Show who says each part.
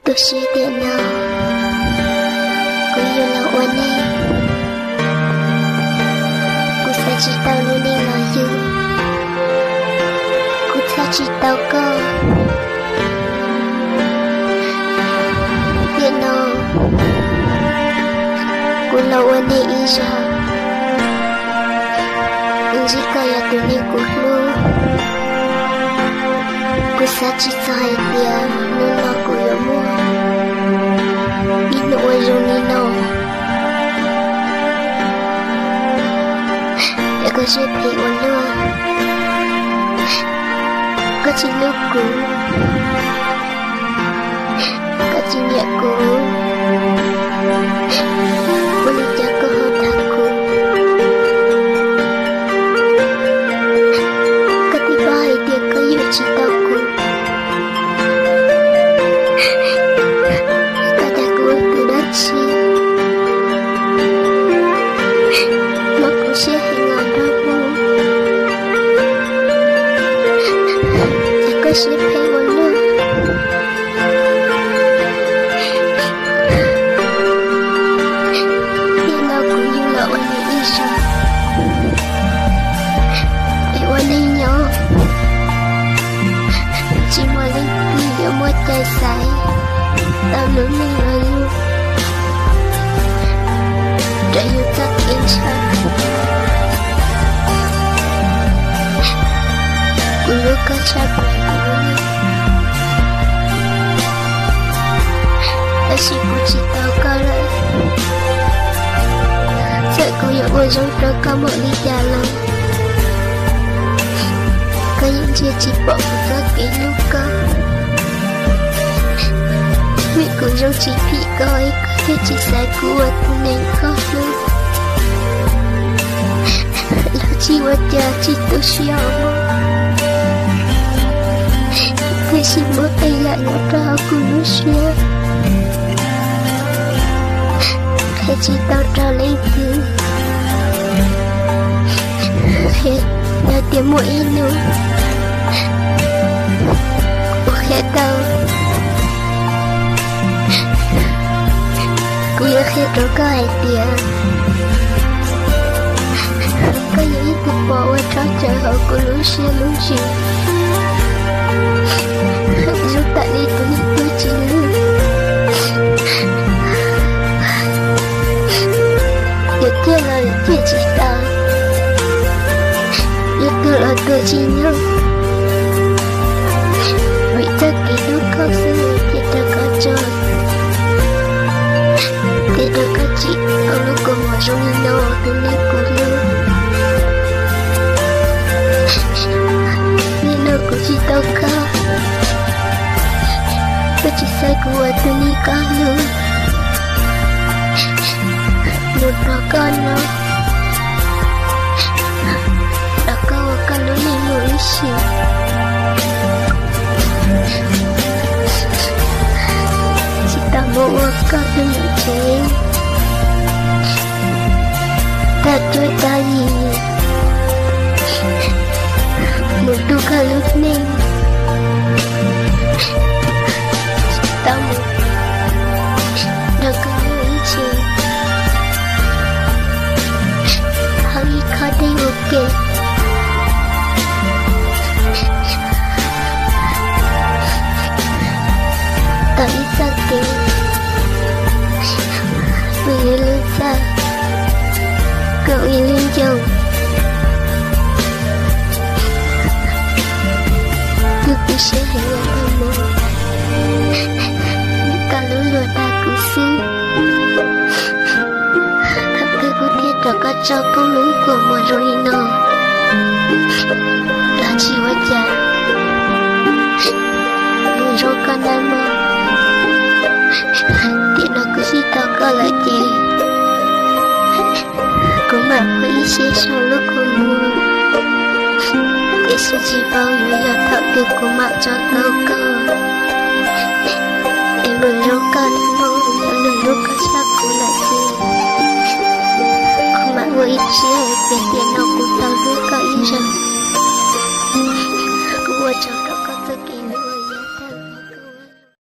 Speaker 1: tôi sẽ điện nào cô yêu là oan em cô sẽ chỉ tao luôn đi là yêu cô sẽ chỉ tao cơ điện nào cô là oan em ý ra chỉ có là tụi mình cuộc luôn cô sẽ chỉ sai tiền nên nó cô yêu mua ít nữa rồi nên nó để cô sẽ thấy ổn luôn cô chỉ lúc cô chỉ nhẹ cô đi cho cô hơn thằng cô cô đi bay tiền cô yêu chỉ tao cô cô đã cô từ đó chi mà cô sẽ hình ngọn đó cô thì cô sẽ thấy ổn luôn chỉ mà lên kia mua trái sải tao lớn lên rồi luôn để yêu ta yên chân cô lúc có cha bè của ta chỉ cô chỉ tao có lại sợ cô yêu ôi dấu đó có một ly trà lòng có những chia chỉ bỏ một giấc kỹ lúc có mẹ của dâu chỉ bị coi có thể chỉ sai của nên khóc luôn là chỉ qua cha chỉ tôi xíu thế chỉ muốn tay lại nó ra của nó xíu thế chỉ tao ra lấy thứ thế là tiếng mũi nữa khẽ tao cô yêu khẽ đó có ai tiền có những ít thực bỏ qua cho chờ họ cô lũ xe lũ chuyện giúp tại đi tôi chỉ lưu giờ kia là kia chỉ tao giờ kia là tôi chỉ nhớ vì tất kỳ lúc có sự thì ta có cho thì ta có chị ở lúc cô mở trong nhìn đâu tôi nên cô lưu nhìn đâu cô chỉ tao có tôi chỉ sai của tôi đi có lưu một đó con nó đã có con nó nên nổi xì chỉ ta mua có đừng chế ta chơi ta gì một đôi cả lúc nên chỉ ta một đã có nỗi chế hơi khó đây ok tại sao kì vì lên xa cậu yêu lên chồng tôi sẽ hẹn gặp em một những cả lũ lừa ta cứ xứ thắp cây của thiết cho các cháu công lũ của một rồi nó là chỉ quá chả một rồi con em mơ thì nó cứ chỉ tao có lại chè cũng mà có ý xe sau lúc con mua cái sự chỉ bao nhiêu là thợ từ của mạng cho tao cơ